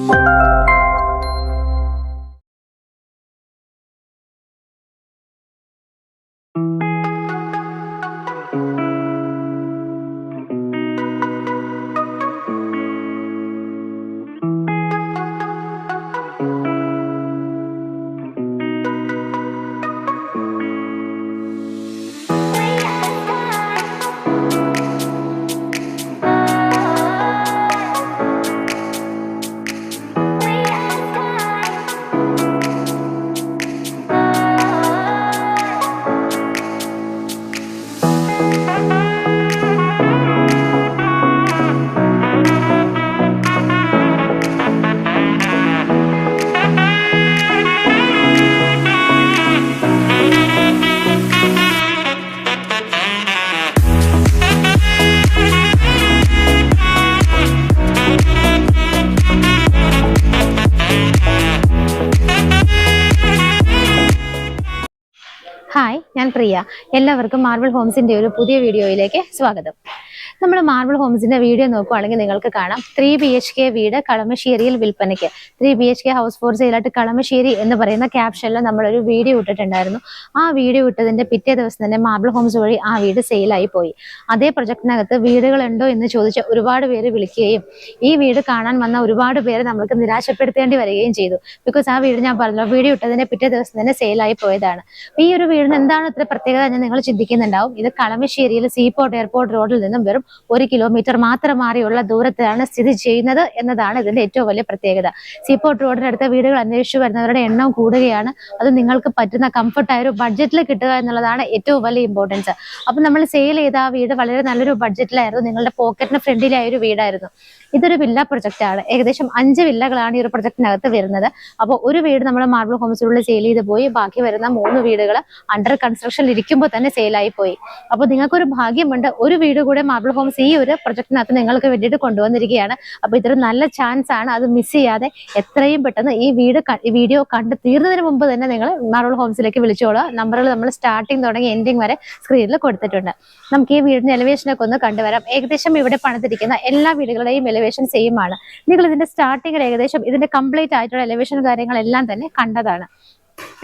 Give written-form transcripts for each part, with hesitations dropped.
Hi, ഞാൻ പ്രിയ. എല്ലാവർക്കും marble ഹോംസിന്റെ ഒരു പുതിയ വീഡിയോയിലേക്ക് സ്വാഗതം. നമ്മൾ മാർബിൾ ഹോംസിന്റെ വീഡിയോ നോക്കുകയാണെങ്കിൽ നിങ്ങൾക്ക് കാണാം 3 BHK വീട് കളമശ്ശേരിയിൽ വിൽപ്പനയ്ക്ക്. 3 BHK ഹൗസ് ഫോർ സെയിലായിട്ട് കളമശ്ശേരി എന്ന് പറയുന്ന ക്യാപ്ഷനിൽ നമ്മളൊരു വീഡിയോ ഇട്ടിട്ടുണ്ടായിരുന്നു. ആ വീഡിയോ ഇട്ടതിന്റെ പിറ്റേ ദിവസം തന്നെ മാർബിൾ ഹോംസ് വഴി ആ വീട് സെയിലായി പോയി. അതേ പ്രൊജക്ടിനകത്ത് വീടുകളുണ്ടോ എന്ന് ചോദിച്ച് ഒരുപാട് പേര് വിളിക്കുകയും ഈ വീട് കാണാൻ വന്ന ഒരുപാട് പേര് നമ്മൾക്ക് നിരാശപ്പെടുത്തേണ്ടി വരികയും ചെയ്തു. ബിക്കോസ് ആ വീട് ഞാൻ പറഞ്ഞല്ലോ, വീഡിയോ ഇട്ടതിന്റെ പിറ്റേ ദിവസം തന്നെ സെയിലായി പോയതാണ്. ഈ ഒരു വീടിന് എന്താണ് ഇത്ര പ്രത്യേകത എന്ന് നിങ്ങൾ ചിന്തിക്കുന്നുണ്ടാവും. ഇത് കളമശ്ശേരിയിൽ സീപോർട്ട് എയർപോർട്ട് റോഡിൽ നിന്നും വെറും 1 കിലോമീറ്റർ മാത്രം മാറിയുള്ള ദൂരത്തിലാണ് സ്ഥിതി ചെയ്യുന്നത് എന്നതാണ് ഇതിന്റെ ഏറ്റവും വലിയ പ്രത്യേകത. സീപോർട്ട് റോഡിനടുത്ത വീടുകൾ അന്വേഷിച്ചു വരുന്നവരുടെ എണ്ണം കൂടുകയാണ്. അത് നിങ്ങൾക്ക് പറ്റുന്ന കംഫർട്ടായ ഒരു ബഡ്ജറ്റിൽ കിട്ടുക എന്നുള്ളതാണ് ഏറ്റവും വലിയ ഇമ്പോർട്ടൻസ്. അപ്പൊ നമ്മൾ സെയിൽ ചെയ്ത ആ വീട് വളരെ നല്ലൊരു ബഡ്ജറ്റിലായിരുന്നു, നിങ്ങളുടെ പോക്കറ്റിന് ഫ്രണ്ടിലായ ഒരു വീടായിരുന്നു. ഇതൊരു വില്ല പ്രൊജക്റ്റ് ആണ്. ഏകദേശം 5 വില്ലകളാണ് ഈ ഒരു പ്രൊജക്ടിനകത്ത് വരുന്നത്. അപ്പോൾ ഒരു വീട് നമ്മൾ മാർബിൾ ഹോംസിനുള്ളിൽ സെയിൽ ചെയ്ത് പോയി, ബാക്കി വരുന്ന 3 വീടുകൾ അണ്ടർ കൺസ്ട്രക്ഷനിൽ ഇരിക്കുമ്പോൾ തന്നെ സെയിലായി പോയി. അപ്പോൾ നിങ്ങൾക്കൊരു ഭാഗ്യമുണ്ട്, ഒരു വീട് കൂടെ മാർബിൾ ഹോംസ് ഈ ഒരു പ്രൊജക്ടിനകത്ത് നിങ്ങൾക്ക് വേണ്ടിയിട്ട് കൊണ്ടുവന്നിരിക്കുകയാണ്. അപ്പോൾ ഇതൊരു നല്ല ചാൻസ് ആണ്. അത് മിസ് ചെയ്യാതെ എത്രയും പെട്ടെന്ന് ഈ വീഡിയോ കണ്ട് തീർന്നതിന് മുമ്പ് തന്നെ നിങ്ങൾ മാർബിൾ ഹോംസിലേക്ക് വിളിച്ചോളൂ. നമ്പറുകൾ നമ്മൾ സ്റ്റാർട്ടിങ് തുടങ്ങി എൻഡിങ് വരെ സ്ക്രീനിൽ കൊടുത്തിട്ടുണ്ട്. നമുക്ക് ഈ വീടിന്റെ എലിവേഷനൊക്കെ ഒന്ന് കണ്ടുവരാം. ഏകദേശം ഇവിടെ പണിതിരിക്കുന്ന എല്ലാ വീടുകളുടെയും എലിവേഷൻ സെയിം ആണ്. നിങ്ങൾ ഇതിന്റെ സ്റ്റാർട്ടിങ്ങിൽ ഏകദേശം ഇതിന്റെ കംപ്ലീറ്റ് ആയിട്ടുള്ള എലിവേഷൻ കാര്യങ്ങളെല്ലാം തന്നെ കണ്ടതാണ്.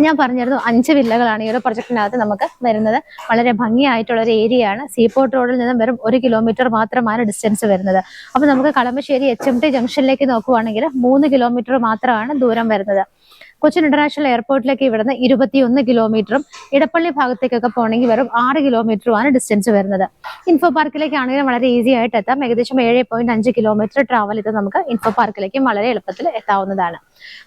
ഞാൻ പറഞ്ഞിരുന്നു 5 വില്ലകളാണ് ഈ ഒരു പ്രൊജക്ടിനകത്ത് നമുക്ക് വരുന്നത്. വളരെ ഭംഗിയായിട്ടുള്ള ഒരു ഏരിയ ആണ്. സീപോർട്ട് റോഡിൽ നിന്നും വെറും 1 കിലോമീറ്റർ മാത്രമാണ് ഡിസ്റ്റൻസ് വരുന്നത്. അപ്പൊ നമുക്ക് കളമശ്ശേരി HMT ജംഗ്ഷനിലേക്ക് നോക്കുവാണെങ്കിൽ 3 കിലോമീറ്റർ മാത്രമാണ് ദൂരം വരുന്നത്. കൊച്ചിൻ ഇന്റർനാഷണൽ എയർപോർട്ടിലേക്ക് ഇവിടുന്ന് 21 കിലോമീറ്ററും ഇടപ്പള്ളി ഭാഗത്തേക്കൊക്കെ പോകണമെങ്കിൽ വെറും 6 കിലോമീറ്ററുമാണ് ഡിസ്റ്റൻസ് വരുന്നത്. ഇൻഫോ പാർക്കിലേക്കാണെങ്കിലും വളരെ ഈസി ആയിട്ട് എത്താം. ഏകദേശം 7.5 കിലോമീറ്റർ ട്രാവൽ ചെയ്ത് നമുക്ക് ഇൻഫോ പാർക്കിലേക്കും വളരെ എളുപ്പത്തിൽ എത്താവുന്നതാണ്.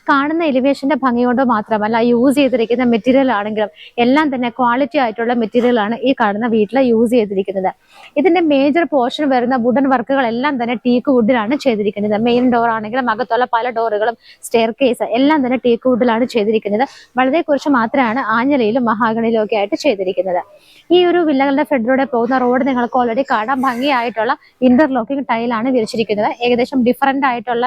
കാണുന്ന എലിവേഷന്റെ ഭംഗി കൊണ്ട് മാത്രമല്ല, യൂസ് ചെയ്തിരിക്കുന്ന മെറ്റീരിയൽ ആണെങ്കിലും എല്ലാം തന്നെ ക്വാളിറ്റി ആയിട്ടുള്ള മെറ്റീരിയൽ ആണ് ഈ കാണുന്ന വീട്ടിൽ യൂസ് ചെയ്തിരിക്കുന്നത്. ഇതിന്റെ മേജർ പോർഷൻ വരുന്ന വുഡൻ വർക്കുകളെല്ലാം തന്നെ ടീക്ക് വുഡിലാണ് ചെയ്തിരിക്കുന്നത്. മെയിൻ ഡോർ ആണെങ്കിലും അകത്തുള്ള പല ഡോറുകളും സ്റ്റെയർ കേസ് എല്ലാം തന്നെ ടീക്ക് വുഡിലാണ് ചെയ്തിരിക്കുന്നത്. വളരെ കുറച്ച് മാത്രമാണ് ആഞ്ഞലയിലും മഹാഗണിയിലും ഒക്കെ ആയിട്ട് ചെയ്തിരിക്കുന്നത്. ഈ ഒരു വില്ലകളുടെ ഫ്രണ്ടിലൂടെ പോകുന്ന റോഡ് നിങ്ങൾക്ക് ഓൾറെഡി കാണാൻ ഭംഗിയായിട്ടുള്ള ഇന്റർലോക്കിംഗ് ടൈലാണ് വിരിച്ചിരിക്കുന്നത്. ഏകദേശം ഡിഫറന്റ് ആയിട്ടുള്ള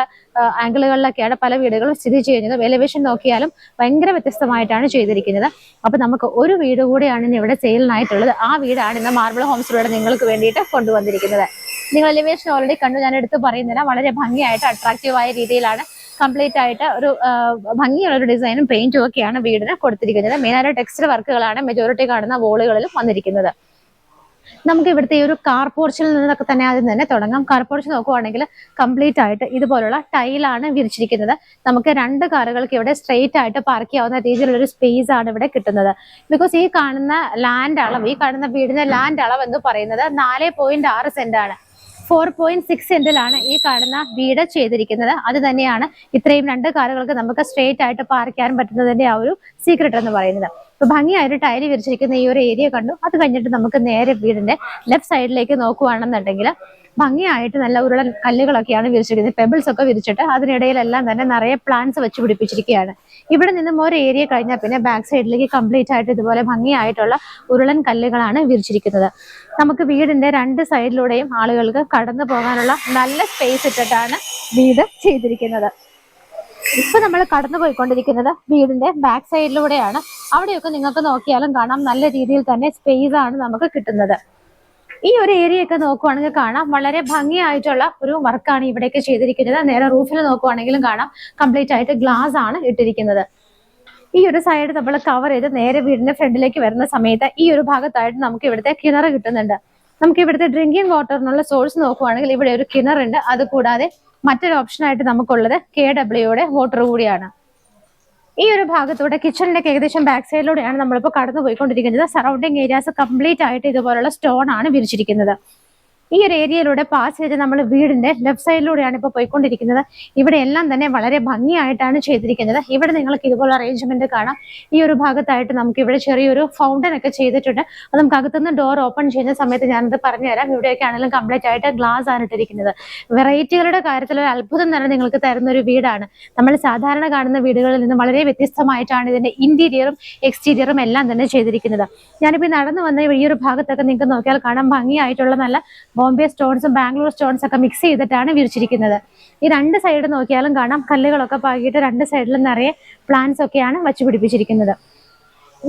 ആംഗിളുകളിലൊക്കെയാണ് പല വീടുകളും സ്ഥിതി ചെയ്യുന്നത്. എലിവേഷൻ നോക്കിയാലും ഭയങ്കര വ്യത്യസ്തമായിട്ടാണ് ചെയ്തിരിക്കുന്നത്. അപ്പൊ നമുക്ക് ഒരു വീട് കൂടിയാണ് ഇന്ന് ഇവിടെ സെയിലിനായിട്ടുള്ളത്. ആ വീടാണ് ഇന്ന് മാർബിൾ ഹോംസിലൂടെ നിങ്ങൾക്ക് വേണ്ടിയിട്ട് കൊണ്ടുവന്നിരിക്കുന്നത്. നിങ്ങൾ എലിവേഷൻ ഓൾറെഡി കണ്ടു, ഞാൻ എടുത്ത് പറയുന്നില്ല. വളരെ ഭംഗിയായിട്ട് അട്രാക്റ്റീവായ രീതിയിലാണ് കംപ്ലീറ്റ് ആയിട്ട് ഒരു ഭംഗിയുള്ള ഒരു ഡിസൈനും പെയിന്റും ഒക്കെയാണ് വീടിന് കൊടുത്തിരിക്കുന്നത്. മെയിനായിട്ട് ടെക്സ്റ്റൈൽ വർക്കുകളാണ് മെജോറിറ്റി കാണുന്ന വോളുകളിൽ വന്നിരിക്കുന്നത്. നമുക്ക് ഇവിടുത്തെ ഈ ഒരു കാർ പോർച്ചിൽ നിന്നൊക്കെ തന്നെ ആദ്യം തന്നെ തുടങ്ങാം. കാർ പോർച്ച് നോക്കുവാണെങ്കിൽ കംപ്ലീറ്റ് ആയിട്ട് ഇതുപോലുള്ള ടൈലാണ് വിരിച്ചിരിക്കുന്നത്. നമുക്ക് 2 കാറുകൾക്ക് ഇവിടെ സ്ട്രെയിറ്റ് ആയിട്ട് പാർക്ക് ചെയ്യാവുന്ന രീതിയിലുള്ള ഒരു സ്പേസ് ആണ് ഇവിടെ കിട്ടുന്നത്. ബിക്കോസ് ഈ കാണുന്ന ലാൻഡ് അളവ്, ഈ കാണുന്ന വീടിന്റെ ലാൻഡ് അളവ് എന്ന് പറയുന്നത് 4.6 സെന്റ് ആണ്. 4.6 സെന്റിലാണ് ഈ കാണുന്ന വീട് ചെയ്തിരിക്കുന്നത്. അത് തന്നെയാണ് ഇത്രയും 2 കാറുകൾക്ക് നമുക്ക് സ്ട്രെയിറ്റ് ആയിട്ട് പാർക്ക് ചെയ്യാൻ പറ്റുന്നതിന്റെ ആ ഒരു സീക്രട്ട് എന്ന് പറയുന്നത്. അപ്പൊ ഭംഗിയായിട്ട് ടൈല് വിരിച്ചിരിക്കുന്ന ഈ ഒരു ഏരിയ കണ്ടു. അത് കഴിഞ്ഞിട്ട് നമുക്ക് നേരെ വീടിന്റെ ലെഫ്റ്റ് സൈഡിലേക്ക് നോക്കുവാണെന്നുണ്ടെങ്കിൽ ഭംഗിയായിട്ട് നല്ല ഉരുളൻ കല്ലുകളൊക്കെയാണ് വിരിച്ചിരിക്കുന്നത്. പെബിൾസ് ഒക്കെ വിരിച്ചിട്ട് അതിനിടയിലെല്ലാം തന്നെ നിറയെ പ്ലാന്റ്സ് വെച്ച് പിടിപ്പിച്ചിരിക്കുകയാണ്. ഇവിടെ നിന്നും ഒരു ഏരിയ കഴിഞ്ഞാൽ പിന്നെ ബാക്ക് സൈഡിലേക്ക് കംപ്ലീറ്റ് ആയിട്ട് ഇതുപോലെ ഭംഗിയായിട്ടുള്ള ഉരുളൻ കല്ലുകളാണ് വിരിച്ചിരിക്കുന്നത്. നമുക്ക് വീടിന്റെ 2 സൈഡിലൂടെയും ആളുകൾക്ക് കടന്നു പോകാനുള്ള നല്ല സ്പേസ് ഇട്ടിട്ടാണ് വീട് ചെയ്തിരിക്കുന്നത്. ഇപ്പൊ നമ്മൾ കടന്നു പോയിക്കൊണ്ടിരിക്കുന്നത് വീടിന്റെ ബാക്ക് സൈഡിലൂടെയാണ്. അവിടെയൊക്കെ നിങ്ങൾക്ക് നോക്കിയാലും കാണാം നല്ല രീതിയിൽ തന്നെ സ്പേസ് ആണ് നമുക്ക് കിട്ടുന്നത്. ഈ ഒരു ഏരിയ ഒക്കെ നോക്കുവാണെങ്കിൽ കാണാം വളരെ ഭംഗിയായിട്ടുള്ള ഒരു വർക്കാണ് ഇവിടെയൊക്കെ ചെയ്തിരിക്കുന്നത്. നേരെ റൂഫിൽ നോക്കുവാണെങ്കിലും കാണാം കംപ്ലീറ്റ് ആയിട്ട് ഗ്ലാസ് ആണ് ഇട്ടിരിക്കുന്നത്. ഈ ഒരു സൈഡ് നമ്മൾ കവർ ചെയ്ത് നേരെ വീടിന്റെ ഫ്രണ്ടിലേക്ക് വരുന്ന സമയത്ത് ഈ ഒരു ഭാഗത്തായിട്ട് നമുക്ക് ഇവിടുത്തെ കിണർ കിട്ടുന്നുണ്ട്. നമുക്ക് ഇവിടുത്തെ ഡ്രിങ്കിങ് വാട്ടറിനുള്ള സോഴ്സ് നോക്കുവാണെങ്കിൽ ഇവിടെ ഒരു കിണറുണ്ട്. അത് കൂടാതെ മറ്റൊരു ഓപ്ഷനായിട്ട് നമുക്കുള്ളത് KWയുടെ വാട്ടർ കൂടിയാണ്. ഈ ഒരു ഭാഗത്തൂടെ കിച്ചണിന്റെ ഏകദേശം ബാക്ക് സൈഡിലൂടെയാണ് നമ്മളിപ്പോൾ കടന്നു പോയിക്കൊണ്ടിരിക്കുന്നത്. സറൗണ്ടിങ് ഏരിയാസ് കംപ്ലീറ്റ് ആയിട്ട് ഇതുപോലുള്ള സ്റ്റോൺ ആണ് വിരിച്ചിരിക്കുന്നത്. ഈ ഒരു ഏരിയയിലൂടെ പാസ് ചെയ്ത് നമ്മൾ വീടിന്റെ ലെഫ്റ്റ് സൈഡിലൂടെയാണ് ഇപ്പോൾ പോയിക്കൊണ്ടിരിക്കുന്നത്. ഇവിടെ എല്ലാം തന്നെ വളരെ ഭംഗിയായിട്ടാണ് ചെയ്തിരിക്കുന്നത്. ഇവിടെ നിങ്ങൾക്ക് ഇതുപോലെ അറേഞ്ച്മെന്റ് കാണാം. ഈ ഒരു ഭാഗത്തായിട്ട് നമുക്ക് ഇവിടെ ചെറിയൊരു ഫൗണ്ടൻ ഒക്കെ ചെയ്തിട്ടുണ്ട്. അത് നമുക്ക് അകത്തുനിന്ന് ഡോർ ഓപ്പൺ ചെയ്യുന്ന സമയത്ത് ഞാനത് പറഞ്ഞുതരാം. ഇവിടെയൊക്കെ ആണെങ്കിലും കംപ്ലീറ്റ് ആയിട്ട് ഗ്ലാസ് ആണ് ഇട്ടിരിക്കുന്നത്. വെറൈറ്റികളുടെ കാര്യത്തിൽ ഒരു അത്ഭുതം തന്നെ നിങ്ങൾക്ക് തരുന്ന ഒരു വീടാണ്. നമ്മൾ സാധാരണ കാണുന്ന വീടുകളിൽ നിന്ന് വളരെ വ്യത്യസ്തമായിട്ടാണ് ഇതിന്റെ ഇന്റീരിയറും എക്സ്റ്റീരിയറും എല്ലാം തന്നെ ചെയ്തിരിക്കുന്നത്. ഞാനിപ്പോൾ നടന്നു വന്ന ഈ ഒരു ഭാഗത്തൊക്കെ നിങ്ങൾക്ക് നോക്കിയാൽ കാണാം ഭംഗിയായിട്ടുള്ള നല്ല ബോംബെ സ്റ്റോൺസും ബാംഗ്ലൂർ സ്റ്റോൺസ് ഒക്കെ മിക്സ് ചെയ്തിട്ടാണ് വിരിച്ചിരിക്കുന്നത്. ഈ രണ്ട് സൈഡ് നോക്കിയാലും കാണാം കല്ലുകളൊക്കെ പാകിയിട്ട് രണ്ട് സൈഡിലും നിറയെ പ്ലാന്റ്സ് ഒക്കെയാണ് വച്ചു പിടിപ്പിച്ചിരിക്കുന്നത്.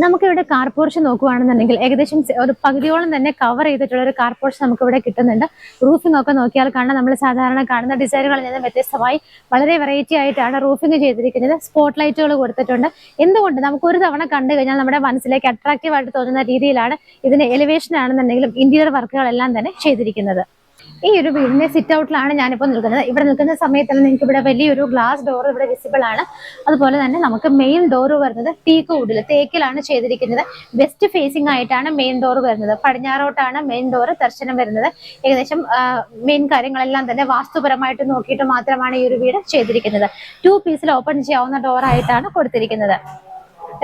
നമുക്കിവിടെ കാർ പോർച്ച് നോക്കുകയാണെന്നുണ്ടെങ്കിൽ ഏകദേശം ഒരു പകുതിയോളം തന്നെ കവർ ചെയ്തിട്ടുള്ള ഒരു കാർ പോർച്ച് നമുക്ക് ഇവിടെ കിട്ടുന്നുണ്ട്. റൂഫിംഗ് ഒക്കെ നോക്കിയാൽ കാണാം നമ്മൾ സാധാരണ കാണുന്ന ഡിസൈനുകളിൽ നിന്ന് വ്യത്യസ്തമായി വളരെ വെറൈറ്റി ആയിട്ടാണ് റൂഫിംഗ് ചെയ്തിരിക്കുന്നത്. സ്പോട്ട് ലൈറ്റുകൾ കൊടുത്തിട്ടുണ്ട്. എന്തുകൊണ്ട് നമുക്ക് ഒരു തവണ കണ്ടു കഴിഞ്ഞാൽ നമ്മുടെ മനസ്സിലേക്ക് അട്രാക്റ്റീവ് ആയിട്ട് തോന്നുന്ന രീതിയിലാണ് ഇതിന്റെ എലിവേഷൻ ആണെന്നുണ്ടെങ്കിലും ഇന്റീരിയർ വർക്കുകളെല്ലാം തന്നെ ചെയ്തിരിക്കുന്നത്. ഈ ഒരു വീടിന്റെ സിറ്റ് ഔട്ടിലാണ് ഞാനിപ്പോൾ നിൽക്കുന്നത്. ഇവിടെ നിൽക്കുന്ന സമയത്താണ് നിങ്ങൾക്ക് ഇവിടെ വലിയൊരു ഗ്ലാസ് ഡോർ ഇവിടെ വിസിബിൾ ആണ്. അതുപോലെ തന്നെ നമുക്ക് മെയിൻ ഡോർ വരുന്നത് ടീക്ക് വുഡിൽ തേക്കിലാണ് ചെയ്തിരിക്കുന്നത്. വെസ്റ്റ് ഫേസിംഗ് ആയിട്ടാണ് മെയിൻ ഡോർ വരുന്നത്. പടിഞ്ഞാറോട്ടാണ് മെയിൻ ഡോർ ദർശനം വരുന്നത്. ഏകദേശം മെയിൻ കാര്യങ്ങളെല്ലാം തന്നെ വാസ്തുപരമായിട്ട് നോക്കിയിട്ട് മാത്രമാണ് ഈ ഒരു വീട് ചെയ്തിരിക്കുന്നത്. 2 പീസിൽ ഓപ്പൺ ചെയ്യാവുന്ന ഡോർ ആയിട്ടാണ് കൊടുത്തിരിക്കുന്നത്.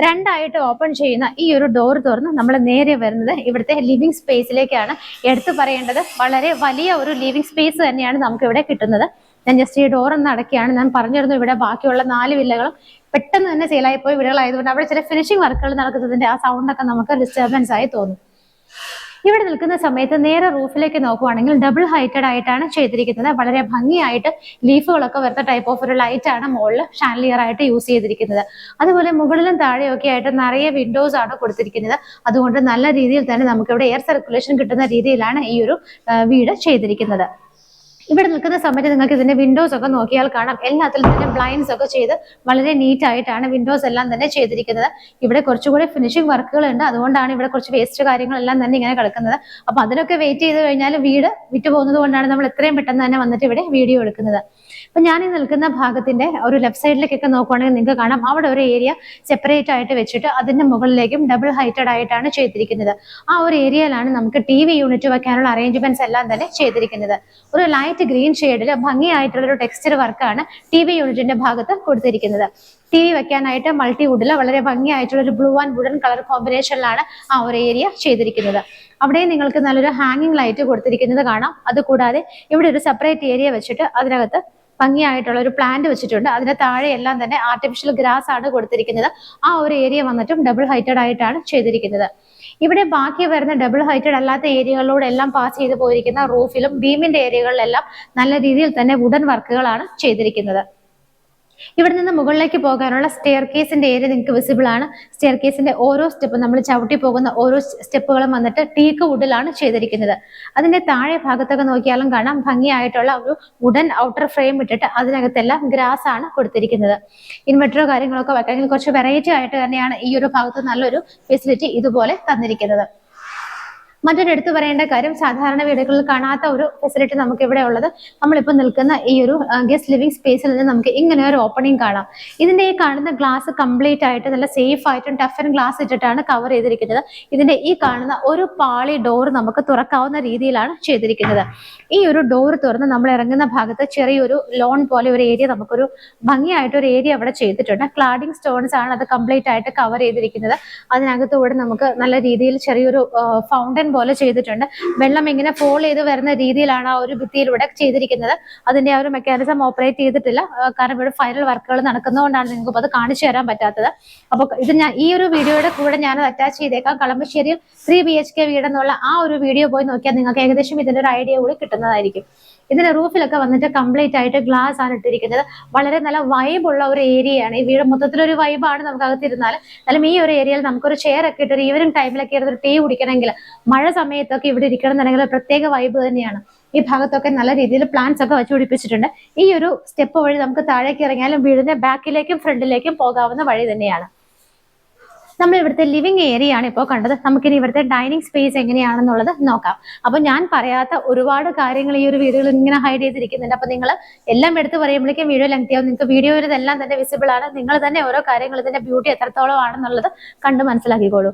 രണ്ടായിട്ട് ഓപ്പൺ ചെയ്യുന്ന ഈ ഒരു ഡോർ തുറന്ന് നമ്മൾ നേരെ വരുന്നത് ഇവിടുത്തെ ലിവിംഗ് സ്പേസിലേക്കാണ്. എടുത്തു പറയേണ്ടത് വളരെ വലിയ ഒരു ലിവിംഗ് സ്പേസ് തന്നെയാണ് നമുക്ക് ഇവിടെ കിട്ടുന്നത്. ഞാൻ ജസ്റ്റ് ഈ ഡോർ ഒന്ന് അടക്കിയാണ്. ഞാൻ പറഞ്ഞിരുന്നു ഇവിടെ ബാക്കിയുള്ള 4 വില്ലകളും പെട്ടെന്ന് തന്നെ സെയിലായി പോയി വീടുകളായതുകൊണ്ട് അവിടെ ചില ഫിനിഷിംഗ് വർക്കുകൾ നടക്കുന്നതിന്റെ ആ സൗണ്ടൊക്കെ നമുക്ക് ഡിസ്റ്റർബൻസ് ആയി തോന്നും. ഇവിടെ നിൽക്കുന്ന സമയത്ത് നേരെ റൂഫിലേക്ക് നോക്കുവാണെങ്കിൽ ഡബിൾ ഹൈറ്റഡ് ആയിട്ടാണ് ചെയ്തിരിക്കുന്നത്. വളരെ ഭംഗിയായിട്ട് ലീഫുകളൊക്കെ വരുന്ന ടൈപ്പ് ഓഫ് ഒരു ലൈറ്റ് ആണ് മുകളിൽ ഷാൻലിയർ ആയിട്ട് യൂസ് ചെയ്തിരിക്കുന്നത്. അതുപോലെ മുകളിലും താഴെയൊക്കെ ആയിട്ട് നിറയെ വിൻഡോസ് ആണ് കൊടുത്തിരിക്കുന്നത്. അതുകൊണ്ട് നല്ല രീതിയിൽ തന്നെ നമുക്കിവിടെ എയർ സർക്കുലേഷൻ കിട്ടുന്ന രീതിയിലാണ് ഈ ഒരു വീട് ചെയ്തിരിക്കുന്നത്. ഇവിടെ നിൽക്കുന്ന സമയത്ത് നിങ്ങൾക്ക് ഇതിന്റെ വിൻഡോസ് ഒക്കെ നോക്കിയാൽ കാണാം എല്ലാത്തിലും തന്നെ ബ്ലൈൻഡ്സ് ഒക്കെ ചെയ്ത് വളരെ നീറ്റ് ആയിട്ടാണ് വിൻഡോസ് എല്ലാം തന്നെ ചെയ്തിരിക്കുന്നത്. ഇവിടെ കുറച്ചുകൂടി ഫിനിഷിംഗ് വർക്കുകൾ ഉണ്ട്. അതുകൊണ്ടാണ് ഇവിടെ കുറച്ച് വേസ്റ്റ് കാര്യങ്ങളെല്ലാം തന്നെ ഇങ്ങനെ കിടക്കുന്നത്. അപ്പൊ അതിനൊക്കെ വെയിറ്റ് ചെയ്ത് കഴിഞ്ഞാൽ വീട് വിറ്റ് പോകുന്നത് കൊണ്ടാണ് നമ്മൾ എത്രയും പെട്ടെന്ന് തന്നെ വന്നിട്ട് ഇവിടെ വീഡിയോ എടുക്കുന്നത്. അപ്പൊ ഞാൻ ഈ നിൽക്കുന്ന ഭാഗത്തിന്റെ ഒരു ലെഫ്റ്റ് സൈഡിലേക്കൊക്കെ നോക്കുവാണെങ്കിൽ നിങ്ങൾക്ക് കാണാം അവിടെ ഒരു ഏരിയ സെപ്പറേറ്റ് ആയിട്ട് വെച്ചിട്ട് അതിന്റെ മുകളിലേക്കും ഡബിൾ ഹൈറ്റഡ് ആയിട്ടാണ് ചെയ്തിരിക്കുന്നത്. ആ ഒരു ഏരിയയിലാണ് നമുക്ക് TV യൂണിറ്റ് വെക്കാനുള്ള അറേഞ്ച്മെന്റ്സ് എല്ലാം തന്നെ ചെയ്തിരിക്കുന്നത്. ഒരു ലൈറ്റ് ഗ്രീൻ ഷെയ്ഡിൽ ഭംഗിയായിട്ടുള്ള ഒരു ടെക്സ്ചർ വർക്കാണ് TV യൂണിറ്റിന്റെ ഭാഗത്ത് കൊടുത്തിരിക്കുന്നത്. TV വെക്കാനായിട്ട് മൾട്ടിവുഡിൽ വളരെ ഭംഗിയായിട്ടുള്ള ഒരു ബ്ലൂ ആൻഡ് വുഡൻ കളർ കോമ്പിനേഷനിലാണ് ആ ഒരു ഏരിയ ചെയ്തിരിക്കുന്നത്. അവിടെ നിങ്ങൾക്ക് നല്ലൊരു ഹാങ്ങിങ് ലൈറ്റ് കൊടുത്തിരിക്കുന്നത് കാണാം. അതുകൂടാതെ ഇവിടെ ഒരു സെപ്പറേറ്റ് ഏരിയ വെച്ചിട്ട് അതിനകത്ത് ഭംഗിയായിട്ടുള്ള ഒരു പ്ലാന്റ് വെച്ചിട്ടുണ്ട്. അതിന്റെ താഴെ എല്ലാം തന്നെ ആർട്ടിഫിഷ്യൽ ഗ്രാസ് ആണ് കൊടുത്തിരിക്കുന്നത്. ആ ഒരു ഏരിയ വന്നിട്ടും ഡബിൾ ഹൈറ്റഡ് ആയിട്ടാണ് ചെയ്തിരിക്കുന്നത്. ഇവിടെ ബാക്കി വരുന്ന ഡബിൾ ഹൈറ്റഡ് അല്ലാത്ത ഏരിയകളിലൂടെ എല്ലാം പാസ് ചെയ്ത് പോയിരിക്കുന്ന റൂഫിലും ബീമിന്റെ ഏരിയകളിലെല്ലാം നല്ല രീതിയിൽ തന്നെ വുഡൻ വർക്കുകളാണ് ചെയ്തിരിക്കുന്നത്. ഇവിടെ നിന്ന് മുകളിലേക്ക് പോകാനുള്ള സ്റ്റെയർ കേസിന്റെ ഏരിയ നിങ്ങൾക്ക് വിസിബിൾ ആണ്. സ്റ്റെയർ കേസിന്റെ ഓരോ സ്റ്റെപ്പും നമ്മൾ ചവിട്ടി പോകുന്ന ഓരോ സ്റ്റെപ്പുകളും വന്നിട്ട് ടീക്ക് വുഡിലാണ് ചെയ്തിരിക്കുന്നത്. അതിന്റെ താഴെ ഭാഗത്തൊക്കെ നോക്കിയാലും കാണാം ഭംഗിയായിട്ടുള്ള ഒരു വുഡൻ ഔട്ടർ ഫ്രെയിം ഇട്ടിട്ട് അതിനകത്തെല്ലാം ഗ്രാസ് ആണ് കൊടുത്തിരിക്കുന്നത്. ഇൻവെർട്ടറോ കാര്യങ്ങളൊക്കെ വെക്കണമെങ്കിൽ കുറച്ച് വെറൈറ്റി ആയിട്ട് തന്നെയാണ് ഈ ഒരു ഭാഗത്ത് നല്ലൊരു ഫെസിലിറ്റി ഇതുപോലെ തന്നിരിക്കുന്നത്. മറ്റൊരു എടുത്തു പറയേണ്ട കാര്യം, സാധാരണ വീടുകളിൽ കാണാത്ത ഒരു ഫെസിലിറ്റി നമുക്ക് ഇവിടെ ഉള്ളത്, നമ്മളിപ്പോൾ നിൽക്കുന്ന ഈ ഒരു ഗസ്റ്റ് ലിവിംഗ് സ്പേസിൽ നിന്ന് നമുക്ക് ഇങ്ങനെ ഒരു ഓപ്പണിംഗ് കാണാം. ഇതിന്റെ ഈ കാണുന്ന ഗ്ലാസ് കംപ്ലീറ്റ് ആയിട്ട് നല്ല സേഫ് ആയിട്ടും ടഫൻ ഗ്ലാസ് ഇട്ടിട്ടാണ് കവർ ചെയ്തിരിക്കുന്നത്. ഇതിന്റെ ഈ കാണുന്ന ഒരു പാളി ഡോർ നമുക്ക് തുറക്കാവുന്ന രീതിയിലാണ് ചെയ്തിരിക്കുന്നത്. ഈ ഒരു ഡോർ തുറന്ന് നമ്മൾ ഇറങ്ങുന്ന ഭാഗത്ത് ചെറിയൊരു ലോൺ പോലെ ഒരു ഏരിയ, നമുക്കൊരു ഭംഗിയായിട്ട് ഒരു ഏരിയ അവിടെ ചെയ്തിട്ടുണ്ട്. ക്ലാഡിംഗ് സ്റ്റോൺസ് ആണ് അത് കംപ്ലീറ്റ് ആയിട്ട് കവർ ചെയ്തിരിക്കുന്നത്. അതിനകത്തുകൂടെ നമുക്ക് നല്ല രീതിയിൽ ചെറിയൊരു ഫൗണ്ടൻ പോലെ ചെയ്തിട്ടുണ്ട്. വെള്ളം ഇങ്ങനെ ഫോൾ ചെയ്ത് വരുന്ന രീതിയിലാണ് ആ ഒരു ഭിത്തിയിലൂടെ ചെയ്തിരിക്കുന്നത്. അതിന്റെ ആ ഒരു മെക്കാനിസം ഓപ്പറേറ്റ് ചെയ്തിട്ടില്ല, കാരണം ഇവിടെ ഫൈനൽ വർക്കുകൾ നടക്കുന്നതുകൊണ്ടാണ് നിങ്ങൾക്ക് അത് കാണിച്ചു തരാൻ പറ്റാത്തത്. അപ്പോൾ ഇത് ഞാൻ ഈ ഒരു വീഡിയോയുടെ കൂടെ ഞാൻ അറ്റാച്ച് ചെയ്തേക്കാം. കളമശ്ശേരിയിൽ 3 BHK വീട് എന്നുള്ള ആ ഒരു വീഡിയോ പോയി നോക്കിയാൽ നിങ്ങൾക്ക് ഏകദേശം ഇതിന്റെ ഒരു ഐഡിയ കൂടി കിട്ടുന്നതായിരിക്കും. ഇതിന്റെ റൂഫിലൊക്കെ വന്നിട്ട് കംപ്ലീറ്റ് ആയിട്ട് ഗ്ലാസ് ആണ് ഇട്ടിരിക്കുന്നത്. വളരെ നല്ല വൈബുള്ള ഒരു ഏരിയയാണ്. ഈ വീട് മൊത്തത്തിലൊരു വൈബാണ് നമുക്ക് അകത്തിരുന്നാൽ. എന്നാലും ഈ ഒരു ഏരിയയിൽ നമുക്കൊരു ചെയർ ഒക്കെ ഇട്ട് ഒരു ഈവനിങ് ടൈമിലൊക്കെ ഇരുന്നൊരു ടീ കുടിക്കണമെങ്കിൽ, മഴ സമയത്തൊക്കെ ഇവിടെ ഇരിക്കണം എന്നുണ്ടെങ്കിൽ പ്രത്യേക വൈബ് തന്നെയാണ്. ഈ ഭാഗത്തൊക്കെ നല്ല രീതിയിൽ പ്ലാന്റ്സ് ഒക്കെ വെച്ച് പിടിപ്പിച്ചിട്ടുണ്ട്. ഈ ഒരു സ്റ്റെപ്പ് വഴി നമുക്ക് താഴേക്ക് ഇറങ്ങിയാലും വീടിന്റെ ബാക്കിലേക്കും ഫ്രണ്ടിലേക്കും പോകാവുന്ന വഴി തന്നെയാണ്. നമ്മൾ ഇവിടുത്തെ ലിവിംഗ് ഏരിയ ആണ് ഇപ്പോൾ കണ്ടത്. നമുക്കിനി ഇവിടുത്തെ ഡൈനിങ് സ്പേസ് എങ്ങനെയാണെന്നുള്ളത് നോക്കാം. അപ്പൊ ഞാൻ പറയാത്ത ഒരുപാട് കാര്യങ്ങൾ ഈ ഒരു വീഡിയോയിൽ ഇങ്ങനെ ഹൈഡ് ചെയ്തിരിക്കുന്നുണ്ട്. അപ്പൊ നിങ്ങൾ എല്ലാം എടുത്ത് പറയുമ്പോഴേക്കും വീഡിയോ ലെങ്ത് ആവും. നിങ്ങൾക്ക് വീഡിയോയിൽ ഇതെല്ലാം തന്നെ വിസിബിൾ ആണ്. നിങ്ങൾ തന്നെ ഓരോ കാര്യങ്ങൾ ഇതിന്റെ ബ്യൂട്ടി എത്രത്തോളം ആണെന്നുള്ളത് കണ്ട് മനസ്സിലാക്കിക്കോളൂ.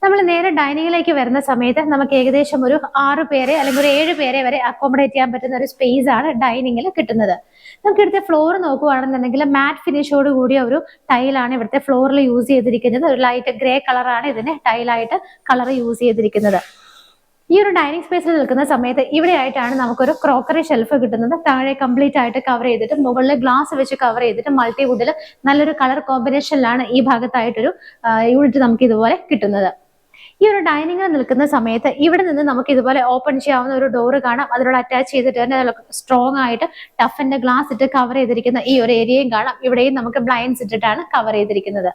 നമ്മൾ നേരെ ഡൈനിങ്ങിലേക്ക് വരുന്ന സമയത്ത് നമുക്ക് ഏകദേശം ഒരു 6 പേരെ അല്ലെങ്കിൽ ഒരു 7 പേരെ വരെ അക്കോമഡേറ്റ് ചെയ്യാൻ പറ്റുന്ന ഒരു സ്പേസ് ആണ് ഡൈനിങ്ങിൽ കിട്ടുന്നത്. നമുക്ക് ഇവിടുത്തെ ഫ്ലോർ നോക്കുകയാണെന്നുണ്ടെങ്കിൽ മാറ്റ് ഫിനിഷോട് കൂടിയ ഒരു ടൈലാണ് ഇവിടുത്തെ ഫ്ലോറിൽ യൂസ് ചെയ്തിരിക്കുന്നത്. ഒരു ലൈറ്റ് ഗ്രേ കളറാണ് ഇതിന് ടൈലായിട്ട് കളർ യൂസ് ചെയ്തിരിക്കുന്നത്. ഈ ഒരു ഡൈനിങ് സ്പേസിൽ നിൽക്കുന്ന സമയത്ത് ഇവിടെ ആയിട്ടാണ് നമുക്കൊരു ക്രോക്കറി ഷെൽഫ് കിട്ടുന്നത്. താഴെ കംപ്ലീറ്റ് ആയിട്ട് കവർ ചെയ്തിട്ട് മുകളിൽ ഗ്ലാസ് വെച്ച് കവർ ചെയ്തിട്ട് മൾട്ടിവുഡിൽ നല്ലൊരു കളർ കോമ്പിനേഷനിലാണ് ഈ ഭാഗത്തായിട്ടൊരു യൂണിറ്റ് നമുക്ക് ഇതുപോലെ കിട്ടുന്നത്. ഈ ഒരു ഡൈനിങ്ങിൽ നിൽക്കുന്ന സമയത്ത് ഇവിടെ നിന്ന് നമുക്ക് ഇതുപോലെ ഓപ്പൺ ചെയ്യാവുന്ന ഒരു ഡോറ് കാണാം. അതിനോട് അറ്റാച്ച് ചെയ്തിട്ട് തന്നെ സ്ട്രോങ് ആയിട്ട് ടഫിന്റെ ഗ്ലാസ് ഇട്ട് കവർ ചെയ്തിരിക്കുന്ന ഈ ഒരു ഏരിയയും കാണാം. ഇവിടെയും നമുക്ക് ബ്ലൈൻഡ്സ് ഇട്ടിട്ടാണ് കവർ ചെയ്തിരിക്കുന്നത്.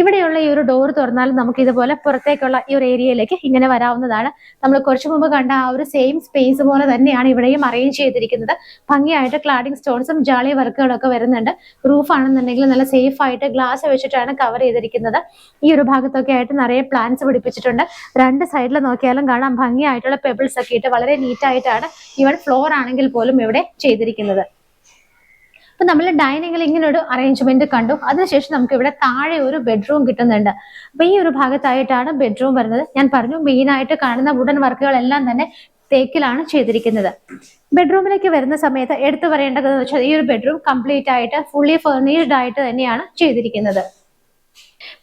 ഇവിടെയുള്ള ഈ ഒരു ഡോർ തുറന്നാൽ നമുക്ക് ഇതുപോലെ പുറത്തേക്കുള്ള ഈ ഒരു ഏരിയയിലേക്ക് ഇങ്ങനെ വരാവുന്നതാണ്. നമ്മൾ കുറച്ചു മുമ്പ് കണ്ട ആ ഒരു സെയിം സ്പേസ് പോലെ തന്നെയാണ് ഇവിടെയും അറേഞ്ച് ചെയ്തിരിക്കുന്നത്. ഭംഗിയായിട്ട് ക്ലാഡിംഗ് സ്റ്റോൺസും ജാളി വർക്കുകളൊക്കെ വരുന്നുണ്ട്. റൂഫ് ആണെന്നുണ്ടെങ്കിൽ നല്ല സേഫ് ആയിട്ട് ഗ്ലാസ് വെച്ചിട്ടാണ് കവർ ചെയ്തിരിക്കുന്നത്. ഈ ഒരു ഭാഗത്തൊക്കെ ആയിട്ട് നിറയെ പ്ലാന്റ്സ് പിടിപ്പിച്ചിട്ടുണ്ട്. രണ്ട് സൈഡിൽ നോക്കിയാലും കാണാം ഭംഗിയായിട്ടുള്ള പെബിൾസ് ഒക്കെ ഇട്ട് വളരെ നീറ്റായിട്ടാണ് ഈവൻ ഫ്ലോർ ആണെങ്കിൽ പോലും ഇവിടെ ചെയ്തിരിക്കുന്നത്. അപ്പൊ നമ്മൾ ഡൈനിങ്ങിൽ ഇങ്ങനെ ഒരു അറേഞ്ച്മെന്റ് കണ്ടു. അതിനുശേഷം നമുക്ക് ഇവിടെ താഴെ ഒരു ബെഡ്റൂം കിട്ടുന്നുണ്ട്. അപ്പൊ ഈ ഒരു ഭാഗത്തായിട്ടാണ് ബെഡ്റൂം വരുന്നത്. ഞാൻ പറഞ്ഞു മെയിൻ ആയിട്ട് കാണുന്ന വുഡൻ വർക്കുകളെല്ലാം തന്നെ തേക്കിലാണ് ചെയ്തിരിക്കുന്നത്. ബെഡ്റൂമിലേക്ക് വരുന്ന സമയത്ത് എടുത്തു പറയേണ്ടതെന്ന് വെച്ചാൽ ഈ ഒരു ബെഡ്റൂം കംപ്ലീറ്റ് ആയിട്ട് ഫുള്ളി ഫർണിഷ്ഡ് ആയിട്ട് തന്നെയാണ് ചെയ്തിരിക്കുന്നത്.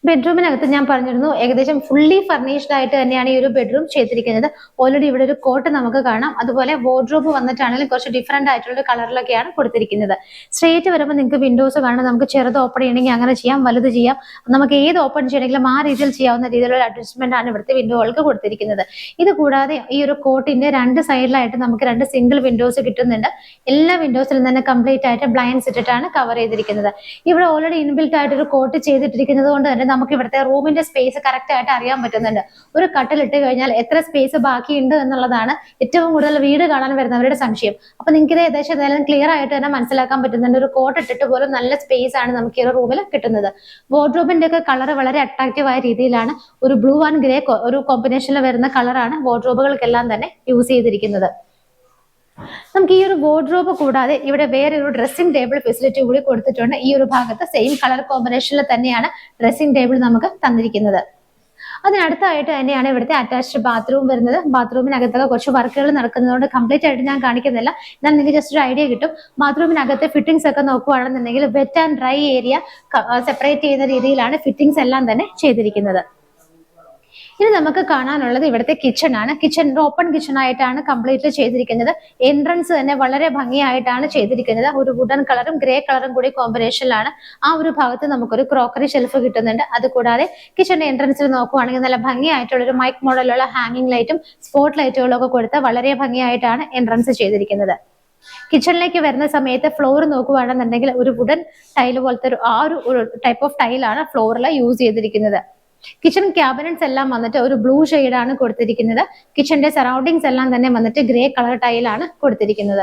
ബെഡ്റൂമിനകത്ത് ഞാൻ പറഞ്ഞിരുന്നു ഏകദേശം ഫുള്ളി ഫർണിഷ്ഡ് ആയിട്ട് തന്നെയാണ് ഈ ഒരു ബെഡ്റൂം ചെയ്തിരിക്കുന്നത്. ഓൾറെഡി ഇവിടെ ഒരു കോട്ട് നമുക്ക് കാണാം. അതുപോലെ വാർഡ്രോബ് വന്നിട്ടാണെങ്കിലും കുറച്ച് ഡിഫറെന്റ് ആയിട്ടുള്ള കളറിലൊക്കെയാണ് കൊടുത്തിരിക്കുന്നത്. സ്ട്രേറ്റ് വരുമ്പോൾ നിങ്ങൾക്ക് വിൻഡോസ് കാണാം. നമുക്ക് ചെറുത് ഓപ്പൺ ചെയ്യണമെങ്കിൽ അങ്ങനെ ചെയ്യാം, വലുത് ചെയ്യാം. നമുക്ക് ഏത് ഓപ്പൺ ചെയ്യണമെങ്കിലും ആ രീതിയിൽ ചെയ്യാവുന്ന രീതിയിലുള്ള അഡ്ജസ്റ്റ്മെന്റ് ആണ് ഇവിടുത്തെ വിൻഡോകൾക്ക് കൊടുത്തിരിക്കുന്നത്. ഇത് കൂടാതെ ഈ ഒരു കോട്ടിന്റെ രണ്ട് സൈഡിലായിട്ട് നമുക്ക് 2 സിംഗിൾ വിൻഡോസ് കിട്ടുന്നുണ്ട്. എല്ലാ വിൻഡോസിലും തന്നെ കംപ്ലീറ്റ് ആയിട്ട് ബ്ലൈൻഡ്സ് ഇട്ടിട്ടാണ് കവർ ചെയ്തിരിക്കുന്നത്. ഇവിടെ ഓൾറെഡി ഇൻബിൽറ്റ് ആയിട്ട് ഒരു കോട്ട് ചെയ്തിട്ടിരിക്കുന്നത് കൊണ്ട് തന്നെ നമുക്ക് ഇവിടുത്തെ റൂമിന്റെ സ്പേസ് കറക്റ്റ് ആയിട്ട് അറിയാൻ പറ്റുന്നുണ്ട്. ഒരു കട്ടിലിട്ട് കഴിഞ്ഞാൽ എത്ര സ്പേസ് ബാക്കിയുണ്ട് എന്നുള്ളതാണ് ഏറ്റവും കൂടുതൽ വീട് കാണാൻ വരുന്നവരുടെ സംശയം. അപ്പൊ നിങ്ങൾക്ക് ഇത് ഏകദേശം ക്ലിയർ ആയിട്ട് തന്നെ മനസ്സിലാക്കാൻ പറ്റുന്നുണ്ട്. ഒരു കോട്ട് ഇട്ടിട്ട് പോലും നല്ല സ്പേസ് ആണ് നമുക്ക് ഈ റൂമിൽ കിട്ടുന്നത്. വാർഡ്രോബിന്റെ ഒക്കെ കളർ വളരെ അട്രാക്റ്റീവ് ആയ രീതിയിലാണ് ഒരു ബ്ലൂ ആൻഡ് ഗ്രേ ഒരു കോമ്പിനേഷനിൽ വരുന്ന കളറാണ് വാർഡ്രോബുകൾക്കെല്ലാം തന്നെ യൂസ് ചെയ്തിരിക്കുന്നത്. നമുക്ക് ഈ ഒരു വാർഡ്രോബ് കൂടാതെ ഇവിടെ വേറെ ഒരു ഡ്രസ്സിംഗ് ടേബിൾ ഫെസിലിറ്റി കൂടി കൊടുത്തിട്ടുണ്ട്. ഈ ഒരു ഭാഗത്ത് സെയിം കളർ കോമ്പിനേഷനിൽ തന്നെയാണ് ഡ്രസ്സിംഗ് ടേബിൾ നമുക്ക് തന്നിരിക്കുന്നത്. അതിനടുത്തായിട്ട് തന്നെയാണ് ഇവിടുത്തെ അറ്റാച്ച്ഡ് ബാത്റൂം വരുന്നത്. ബാത്റൂമിനകത്തൊക്കെ കുറച്ച് വർക്കുകൾ നടക്കുന്നതുകൊണ്ട് കംപ്ലീറ്റ് ആയിട്ട് ഞാൻ കാണിക്കുന്നില്ല. എന്നാൽ നിങ്ങൾക്ക് ജസ്റ്റ് ഒരു ഐഡിയ കിട്ടും. ബാത്റൂമിനകത്തെ ഫിറ്റിംഗ്സ് ഒക്കെ നോക്കുകയാണെന്നുണ്ടെങ്കിൽ wet and dry area separate ചെയ്യുന്ന രീതിയിലാണ് ഫിറ്റിംഗ്സ് എല്ലാം തന്നെ ചെയ്തിരിക്കുന്നത്. ഇനി നമുക്ക് കാണാനുള്ളത് ഇവിടുത്തെ കിച്ചൺ ആണ്. കിച്ചൺ ഓപ്പൺ കിച്ചൺ ആയിട്ടാണ് കംപ്ലീറ്റ്ലി ചെയ്തിരിക്കുന്നത്. എൻട്രൻസ് തന്നെ വളരെ ഭംഗിയായിട്ടാണ് ചെയ്തിരിക്കുന്നത്. ഒരു വുഡൻ കളറും ഗ്രേ കളറും കൂടി കോമ്പിനേഷനിലാണ്. ആ ഒരു ഭാഗത്ത് നമുക്കൊരു ക്രോക്കറി ഷെൽഫ് കിട്ടുന്നുണ്ട്. അതുകൂടാതെ കിച്ചണിന്റെ എൻട്രൻസിൽ നോക്കുവാണെങ്കിൽ നല്ല ഭംഗിയായിട്ടുള്ള ഒരു മൈക്ക് മോഡലുള്ള ഹാങ്ങിങ് ലൈറ്റും സ്പോട്ട് ലൈറ്റുകളും ഒക്കെ കൊടുത്ത് വളരെ ഭംഗിയായിട്ടാണ് എൻട്രൻസ് ചെയ്തിരിക്കുന്നത്. കിച്ചണിലേക്ക് വരുന്ന സമയത്ത് ഫ്ലോർ നോക്കുകയാണെന്നുണ്ടെങ്കിൽ ഒരു വുഡൻ ടൈൽ പോലത്തെ ഒരു ടൈപ്പ് ഓഫ് ടൈലാണ് ഫ്ലോറിൽ യൂസ് ചെയ്തിരിക്കുന്നത്. കിച്ചൺ ക്യാബിനറ്റ്സ് എല്ലാം വന്നിട്ട് ഒരു ബ്ലൂ ഷെയ്ഡാണ് കൊടുത്തിരിക്കുന്നത്. കിച്ചന്റെ സറൗണ്ടിങ്സ് എല്ലാം തന്നെ വന്നിട്ട് ഗ്രേ കളർ ടൈലാണ് കൊടുത്തിരിക്കുന്നത്.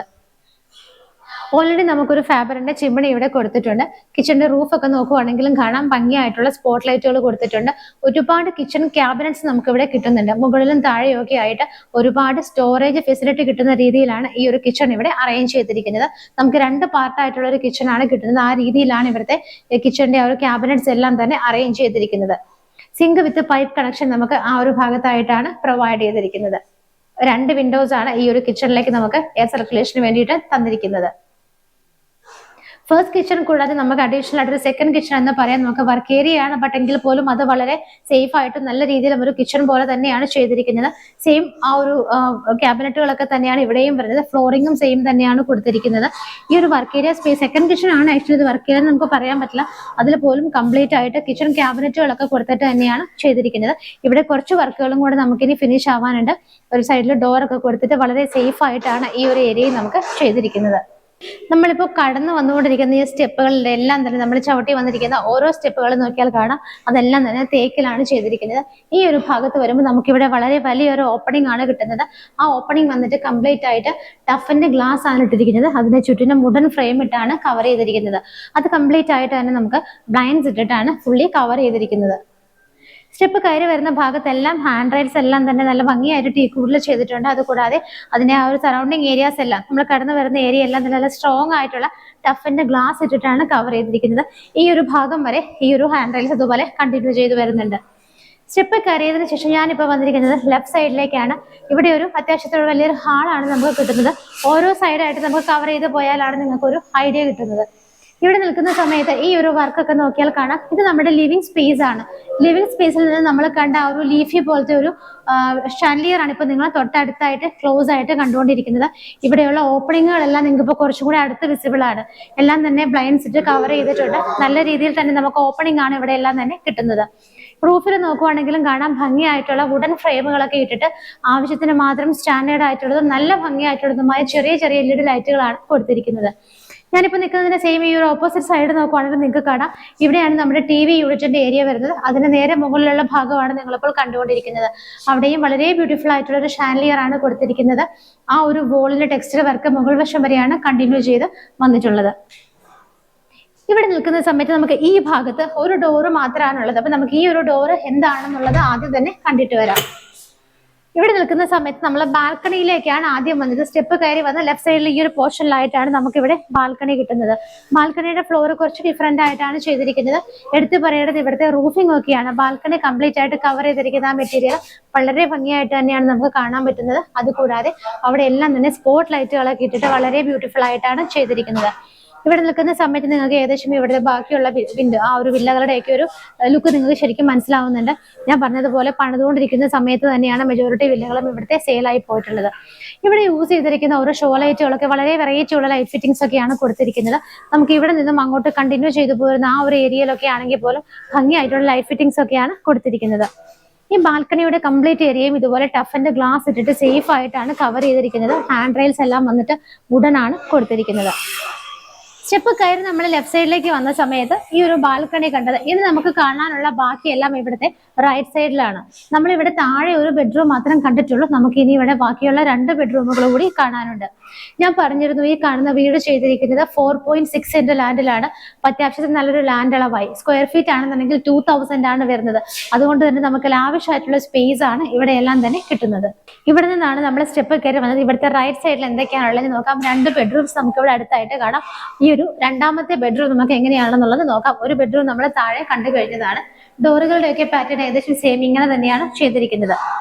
ഓൾറെഡി നമുക്കൊരു ഫാബറിന്റെ ചിമ്മിണി ഇവിടെ കൊടുത്തിട്ടുണ്ട്. കിച്ചന്റെ റൂഫ് ഒക്കെ നോക്കുവാണെങ്കിലും കാണാൻ ഭംഗിയായിട്ടുള്ള സ്പോട്ട് ലൈറ്റുകൾ കൊടുത്തിട്ടുണ്ട്. ഒരുപാട് കിച്ചൺ ക്യാബിനറ്റ്സ് നമുക്ക് ഇവിടെ കിട്ടുന്നുണ്ട്. മുകളിലും താഴെയൊക്കെ ആയിട്ട് ഒരുപാട് സ്റ്റോറേജ് ഫെസിലിറ്റി കിട്ടുന്ന രീതിയിലാണ് ഈ ഒരു കിച്ചൺ ഇവിടെ അറേഞ്ച് ചെയ്തിരിക്കുന്നത്. നമുക്ക് 2 പാർട്ടായിട്ടുള്ള ഒരു കിച്ചൺ ആണ് കിട്ടുന്നത്. ആ രീതിയിലാണ് ഇവിടുത്തെ കിച്ചന്റെ ആ ഒരു ക്യാബിനറ്റ്സ് എല്ലാം തന്നെ അറേഞ്ച് ചെയ്തിരിക്കുന്നത്. സിങ്ക് വിത്ത് പൈപ്പ് കണക്ഷൻ നമുക്ക് ആ ഒരു ഭാഗത്തായിട്ടാണ് പ്രൊവൈഡ് ചെയ്തിരിക്കുന്നത്. 2 വിൻഡോസ് ആണ് ഈ ഒരു കിച്ചണിലേക്ക് നമുക്ക് എയർ സർക്കുലേഷന് വേണ്ടിയിട്ട് തന്നിരിക്കുന്നത്. ഫസ്റ്റ് കിച്ചൺ കൂടാതെ നമുക്ക് അഡീഷണൽ ആയിട്ട് ഒരു സെക്കൻഡ് കിച്ചൺ എന്ന് പറയാൻ നമുക്ക് വർക്ക് ഏരിയ ആണ്, ബട്ട് എങ്കിൽ പോലും അത് വളരെ സേഫ് ആയിട്ട് നല്ല രീതിയിൽ ഒരു കിച്ചൺ പോലെ തന്നെയാണ് ചെയ്തിരിക്കുന്നത്. സെയിം ആ ഒരു ക്യാബിനറ്റുകളൊക്കെ തന്നെയാണ് ഇവിടെയും വരുന്നത്. ഫ്ലോറിംഗും സെയിം തന്നെയാണ് കൊടുത്തിരിക്കുന്നത്. ഈ ഒരു work area space second kitchen ആണ് ആക്ച്വലി ഇത് വർക്ക് ഏരിയ നമുക്ക് പറയാൻ പറ്റില്ല. അതിൽ പോലും കംപ്ലീറ്റ് ആയിട്ട് കിച്ചൺ ക്യാബിനറ്റുകളൊക്കെ കൊടുത്തിട്ട് തന്നെയാണ് ചെയ്തിരിക്കുന്നത്. ഇവിടെ കുറച്ച് വർക്കുകളും കൂടെ നമുക്കിനി ഫിനിഷ് ആവാനുണ്ട്. ഒരു സൈഡിൽ ഡോറൊക്കെ കൊടുത്തിട്ട് വളരെ സേഫ് ആയിട്ടാണ് ഈ ഒരു ഏരിയയിൽ നമുക്ക് ചെയ്തിരിക്കുന്നത്. നമ്മളിപ്പോൾ കടന്നു വന്നുകൊണ്ടിരിക്കുന്ന ഈ സ്റ്റെപ്പുകളിലെ എല്ലാം തന്നെ നമ്മൾ ചവിട്ടി വന്നിരിക്കുന്ന ഓരോ സ്റ്റെപ്പുകൾ നോക്കിയാൽ കാണാം അതെല്ലാം തന്നെ തേക്കിലാണ് ചെയ്തിരിക്കുന്നത്. ഈ ഒരു ഭാഗത്ത് വരുമ്പോൾ നമുക്കിവിടെ വളരെ വലിയൊരു ഓപ്പണിംഗ് ആണ് കിട്ടുന്നത്. ആ ഓപ്പണിംഗ് വന്നിട്ട് കംപ്ലീറ്റ് ആയിട്ട് ടഫിന്റെ ഗ്ലാസ് ആണ് ഇട്ടിരിക്കുന്നത്. അതിനെ ചുറ്റിനും വുഡൻ ഫ്രെയിം ഇട്ടാണ് കവർ ചെയ്തിരിക്കുന്നത്. അത് കംപ്ലീറ്റ് ആയിട്ട് തന്നെ നമുക്ക് ബ്ലൈൻഡ്സ് ഇട്ടിട്ടാണ് ഫുള്ളി കവർ ചെയ്തിരിക്കുന്നത്. സ്റ്റെപ്പ് കയറി വരുന്ന ഭാഗത്തെല്ലാം ഹാൻഡ് റൈൽസ് എല്ലാം തന്നെ നല്ല ഭംഗിയായിട്ട് ടീക്കൂഡിൽ ചെയ്തിട്ടുണ്ട്. അതുകൂടാതെ അതിന്റെ ആ ഒരു സറൗണ്ടിങ് ഏരിയാസ് എല്ലാം നമ്മൾ കടന്നു വരുന്ന ഏരിയ എല്ലാം നല്ല സ്ട്രോങ് ആയിട്ടുള്ള ടഫിന്റെ ഗ്ലാസ് ഇട്ടിട്ടാണ് കവർ ചെയ്തിരിക്കുന്നത്. ഈ ഒരു ഭാഗം വരെ ഈ ഒരു ഹാൻഡ് റൈൽസ് അതുപോലെ കണ്ടിന്യൂ ചെയ്ത് വരുന്നുണ്ട്. സ്റ്റെപ്പ് കയറിയതിനു ശേഷം ഞാനിപ്പോൾ വന്നിരിക്കുന്നത് ലെഫ്റ്റ് സൈഡിലേക്കാണ്. ഇവിടെ ഒരു അത്യാവശ്യത്തോടെ വലിയൊരു ഹാളാണ് നമുക്ക് കിട്ടുന്നത്. ഓരോ സൈഡായിട്ട് നമുക്ക് കവർ ചെയ്ത് പോയാലാണ് നിങ്ങൾക്ക് ഒരു ഐഡിയ കിട്ടുന്നത്. ഇവിടെ നിൽക്കുന്ന സമയത്ത് ഈ ഒരു വർക്കൊക്കെ നോക്കിയാൽ കാണാം ഇത് നമ്മുടെ ലിവിങ് സ്പേസ് ആണ്. ലിവിങ് സ്പേസിൽ നിന്ന് നമ്മൾ കണ്ട ആ ഒരു ലീഫി പോലത്തെ ഒരു ഷാൻലിയർ ആണ് ഇപ്പോൾ നിങ്ങൾ തൊട്ടടുത്തായിട്ട് ക്ലോസ് ആയിട്ട് കണ്ടുകൊണ്ടിരിക്കുന്നത്. ഇവിടെയുള്ള ഓപ്പണിങ്ങുകളെല്ലാം നിങ്ങൾക്ക് ഇപ്പോൾ കുറച്ചും കൂടി അടുത്ത് വിസിബിൾ ആണ്. എല്ലാം തന്നെ ബ്ലൈൻഡ്സ് ഇട്ട് കവർ ചെയ്തിട്ടുണ്ട്. നല്ല രീതിയിൽ തന്നെ നമുക്ക് ഓപ്പണിംഗ് ആണ് ഇവിടെ എല്ലാം തന്നെ കിട്ടുന്നത്. റൂഫിൽ നോക്കുവാണെങ്കിലും കാണാൻ ഭംഗിയായിട്ടുള്ള വുഡൻ ഫ്രെയിമുകളൊക്കെ ഇട്ടിട്ട് ആവശ്യത്തിന് മാത്രം സ്റ്റാൻഡേർഡ് ആയിട്ടുള്ളതും നല്ല ഭംഗിയായിട്ടുള്ളതുമായ ചെറിയ ചെറിയ LED ലൈറ്റുകളാണ് കൊടുത്തിരിക്കുന്നത്. ഞാനിപ്പോൾ നിൽക്കുന്നതിന്റെ സെയിം ഈ ഒരു ഓപ്പോസിറ്റ് സൈഡ് നോക്കുവാണെങ്കിൽ നിങ്ങൾക്ക് കാണാം ഇവിടെയാണ് നമ്മുടെ TV യൂണിറ്റിന്റെ ഏരിയ വരുന്നത്. അതിന് നേരെ മുകളിലുള്ള ഭാഗമാണ് നിങ്ങളിപ്പോൾ കണ്ടുകൊണ്ടിരിക്കുന്നത്. അവിടെയും വളരെ ബ്യൂട്ടിഫുൾ ആയിട്ടുള്ള ഒരു ഷാൻലിയർ ആണ് കൊടുത്തിരിക്കുന്നത്. ആ ഒരു വോളിലെ ടെക്സ്ചർ വർക്ക് മുകൾ വശം വരെയാണ് കണ്ടിന്യൂ ചെയ്ത് വന്നിട്ടുള്ളത്. ഇവിടെ നിൽക്കുന്ന സമയത്ത് നമുക്ക് ഈ ഭാഗത്ത് ഒരു ഡോറ് മാത്രമാണുള്ളത്. അപ്പൊ നമുക്ക് ഈ ഒരു ഡോറ് എന്താണെന്നുള്ളത് ആദ്യം തന്നെ കണ്ടിട്ട് വരാം. ഇവിടെ നിൽക്കുന്ന സമയത്ത് നമ്മൾ ബാൽക്കണിയിലേക്കാണ് ആദ്യം വന്നത്. സ്റ്റെപ്പ് കയറി വന്ന് ലെഫ്റ്റ് സൈഡിൽ ഈ ഒരു പോർഷനിലായിട്ടാണ് നമുക്കിവിടെ ബാൽക്കണി കിട്ടുന്നത്. ബാൽക്കണിയുടെ ഫ്ലോർ കുറച്ച് ഡിഫറെന്റ് ആയിട്ടാണ് ചെയ്തിരിക്കുന്നത്. എടുത്തു പറയേണ്ടത് ഇവിടുത്തെ റൂഫിംഗ് ഒക്കെയാണ്. ബാൽക്കണി കംപ്ലീറ്റ് ആയിട്ട് കവർ ചെയ്തിരിക്കുന്ന ആ മെറ്റീരിയൽ വളരെ ഭംഗിയായിട്ട് തന്നെയാണ് നമുക്ക് കാണാൻ പറ്റുന്നത്. അതുകൂടാതെ അവിടെ എല്ലാം തന്നെ സ്പോട്ട് ലൈറ്റുകളൊക്കെ ഇട്ടിട്ട് വളരെ ബ്യൂട്ടിഫുൾ ആയിട്ടാണ് ചെയ്തിരിക്കുന്നത്. ഇവിടെ നിൽക്കുന്ന സമയത്ത് നിങ്ങൾക്ക് ഏകദേശം ഇവിടുത്തെ ബാക്കിയുള്ള ആ ഒരു വില്ലകളുടെയൊക്കെ ഒരു ലുക്ക് നിങ്ങൾക്ക് ശരിക്കും മനസ്സിലാവുന്നുണ്ട്. ഞാൻ പറഞ്ഞതുപോലെ പണിതുകൊണ്ടിരിക്കുന്ന സമയത്ത് തന്നെയാണ് മെജോറിറ്റി വില്ലകളും ഇവിടുത്തെ സെയിലായി പോയിട്ടുള്ളത്. ഇവിടെ യൂസ് ചെയ്തിരിക്കുന്ന ഓരോ ഷോ ലൈറ്റുകളൊക്കെ വളരെ വെറൈറ്റി ഉള്ള ലൈറ്റ് ഫിറ്റിംഗ്സ് ഒക്കെയാണ് കൊടുത്തിരിക്കുന്നത്. നമുക്ക് ഇവിടെ നിന്നും അങ്ങോട്ട് കണ്ടിന്യൂ ചെയ്തു പോരുന്ന ആ ഒരു ഏരിയയിലൊക്കെ ആണെങ്കിൽ പോലും ഭംഗിയായിട്ടുള്ള ലൈറ്റ് ഫിറ്റിംഗ്സ് ഒക്കെയാണ് കൊടുത്തിരിക്കുന്നത്. ഈ ബാൽക്കണിയുടെ കംപ്ലീറ്റ് ഏരിയയും ഇതുപോലെ ടഫിന്റെ ഗ്ലാസ് ഇട്ടിട്ട് സേഫ് ആയിട്ടാണ് കവർ ചെയ്തിരിക്കുന്നത്. ഹാൻഡ് റെയിൽസ് എല്ലാം വന്നിട്ട് വുഡൻ ആണ് കൊടുത്തിരിക്കുന്നത്. സ്റ്റെപ്പ് കയറി നമ്മൾ ലെഫ്റ്റ് സൈഡിലേക്ക് വന്ന സമയത്ത് ഈ ഒരു ബാൽക്കണി കണ്ടത്. ഇനി നമുക്ക് കാണാനുള്ള ബാക്കിയെല്ലാം ഇവിടുത്തെ റൈറ്റ് സൈഡിലാണ്. നമ്മൾ ഇവിടെ താഴെ ഒരു ബെഡ്റൂം മാത്രം കണ്ടിട്ടുള്ളൂ. നമുക്ക് ഇനി ഇവിടെ ബാക്കിയുള്ള 2 ബെഡ്റൂമുകൾ കൂടി കാണാനുണ്ട്. ഞാൻ പറഞ്ഞിരുന്നു ഈ കാണുന്ന വീട് ചെയ്തിരിക്കുന്നത് 4.6 സെന്റ് ലാൻഡിലാണ്. അത്യാവശ്യത്തിന് നല്ലൊരു ലാൻഡ് അളവായി. സ്ക്വയർ ഫീറ്റ് ആണെന്നുണ്ടെങ്കിൽ 2000 ആണ് വരുന്നത്. അതുകൊണ്ട് തന്നെ നമുക്ക് ലാവിഷായിട്ടുള്ള സ്പേസ് ആണ് ഇവിടെ എല്ലാം തന്നെ കിട്ടുന്നത്. ഇവിടെ നിന്നാണ് നമ്മൾ സ്റ്റെപ്പ് കയറി വന്നത്. ഇവിടുത്തെ റൈറ്റ് സൈഡിൽ എന്തൊക്കെയാണുള്ളത് നോക്കാം. 2 ബെഡ്റൂംസ് നമുക്ക് ഇവിടെ അടുത്തായിട്ട് കാണാം. ഈ ഒരു രണ്ടാമത്തെ ബെഡ്റൂം നമുക്ക് എങ്ങനെയാണെന്നുള്ളത് നോക്കാം. ഒരു ബെഡ്റൂം നമ്മൾ താഴെ കണ്ടു കഴിഞ്ഞതാണ്. ഡോറുകളുടെയൊക്കെ പാറ്റേൺ ഏകദേശം സെയിം ഇങ്ങനെ തന്നെയാണ് ചെയ്തിരിക്കുന്നത്.